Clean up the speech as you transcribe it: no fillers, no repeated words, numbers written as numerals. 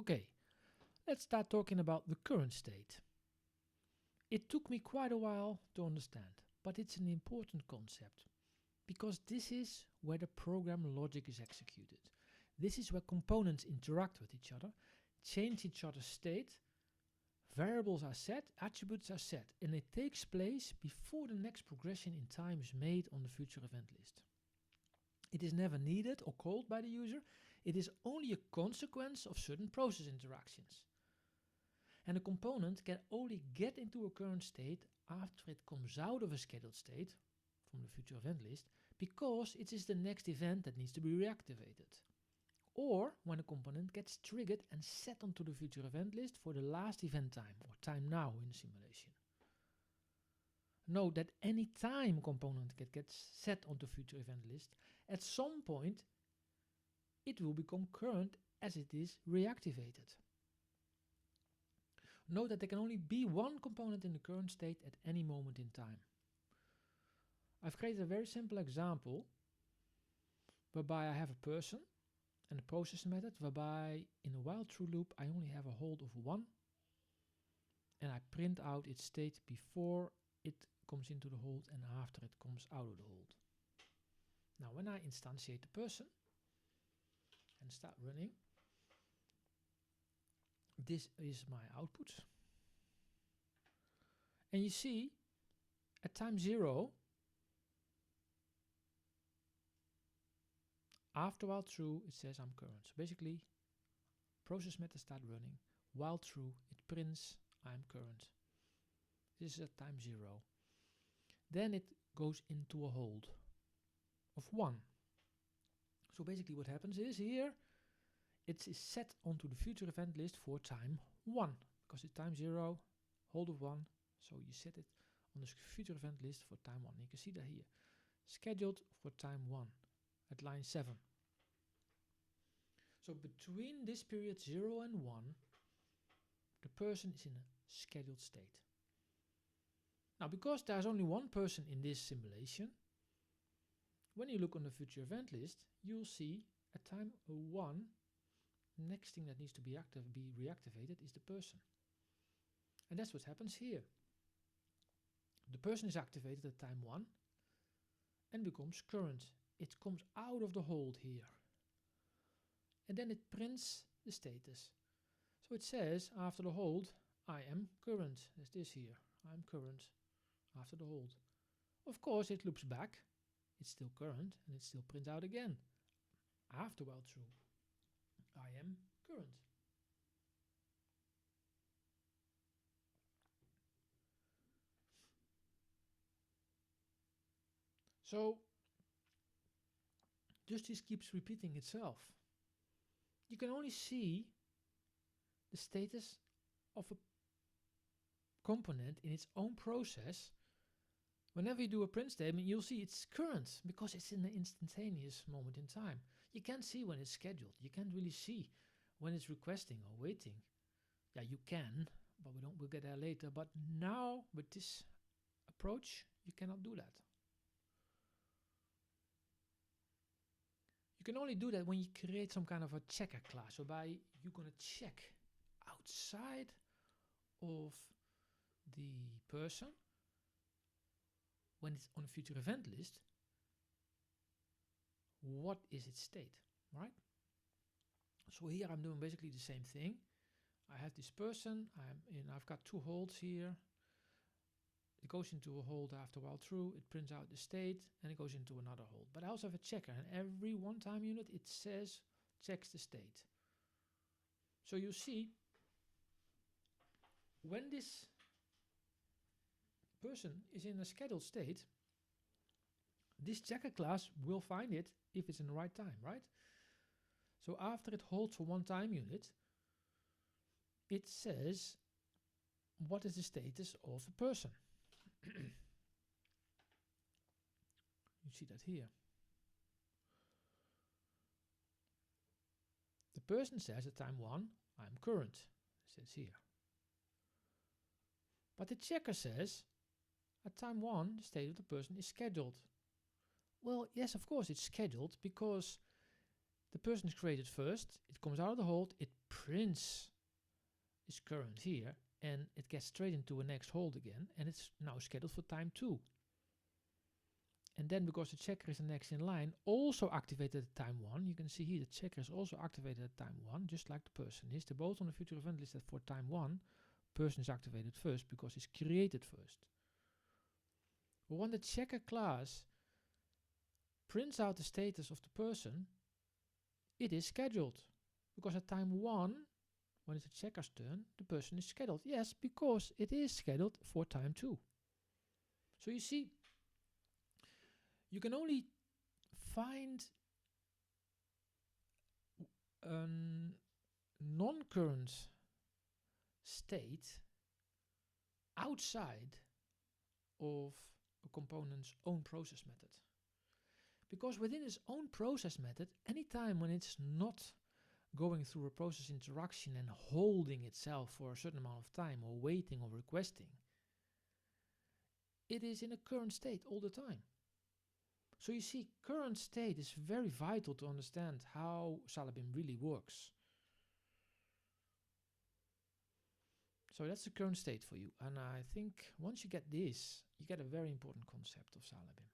Okay, let's start talking about the current state. It took me quite a while to understand, but it's an important concept because this is where the program logic is executed. This is where components interact with each other, change each other's state, variables are set, attributes are set, and it takes place before the next progression in time is made on the future event list. It is never needed or called by the user, it is only a consequence of certain process interactions. And a component can only get into a current state after it comes out of a scheduled state from the future event list, because it is the next event that needs to be reactivated. Or when a component gets triggered and set onto the future event list for the last event time, or time now in the simulation. Note that any time component gets set onto future event list, at some point it will become current as it is reactivated. Note that there can only be one component in the current state at any moment in time. I've created a very simple example whereby I have a person and a process method whereby in a while true loop I only have a hold of 1 and I print out its state before it comes into the hold and after it comes out of the hold. Now when I instantiate the person and start running, this is my output. And you see at time 0, after while true it says I'm current. So basically process method start running, while true it prints I'm current. This is at time 0. Then it goes into a hold of 1. So basically what happens is here it is set onto the future event list for time 1 because it's time 0, hold of 1, so you set it on the future event list for time 1. You can see that here, scheduled for time 1 at line 7. So between this period 0 and 1, the person is in a scheduled state. Now because there's only one person in this simulation, when you look on the future event list, you'll see at time 1, next thing that needs to be reactivated is the person. And that's what happens here. The person is activated at time 1 and becomes current. It comes out of the hold here. And then it prints the status. So it says after the hold, I am current. There's this here. I'm current after the hold. Of course it loops back. It's still current and it still prints out again. After while true, I am current. So just this keeps repeating itself. You can only see the status of a component in its own process. Whenever you do a print statement, you'll see it's current because it's in an instantaneous moment in time. You can't see when it's scheduled. You can't really see when it's requesting or waiting. Yeah, you can, but we'll get there later. But now with this approach, you cannot do that. You can only do that when you create some kind of a checker class, whereby you're going to check outside of the person when it's on a future event list, what is its state, right? So here I'm doing basically the same thing. I have this person, I've got 2 holds here. It goes into a hold after while true, it prints out the state, and it goes into another hold. But I also have a checker, and every one-time unit it says checks the state. So you see, when this person is in a scheduled state, this checker class will find it if it's in the right time, right? So after it holds for one time unit, it says what is the status of the person. You see that here. The person says at time 1, I'm current, it says here. But the checker says at time 1, the state of the person is scheduled. Well, yes, of course it's scheduled because the person is created first, it comes out of the hold, it prints its current here, and it gets straight into a next hold again, and it's now scheduled for time 2. And then because the checker is the next in line, also activated at time 1. You can see here the checker is also activated at time 1, just like the person is. They're both on the future event list for time 1. Person is activated first because it's created first. But when the checker class prints out the status of the person, it is scheduled. Because at time 1, when it's the checker's turn, the person is scheduled. Yes, because it is scheduled for time 2. So you see, you can only find a non-current state outside of a component's own process method. Because within its own process method, anytime when it's not going through a process interaction and holding itself for a certain amount of time, or waiting or requesting, it is in a current state all the time. So you see, current state is very vital to understand how Salabim really works. So that's the current state for you. And I think once you get this, you get a very important concept of Salabim.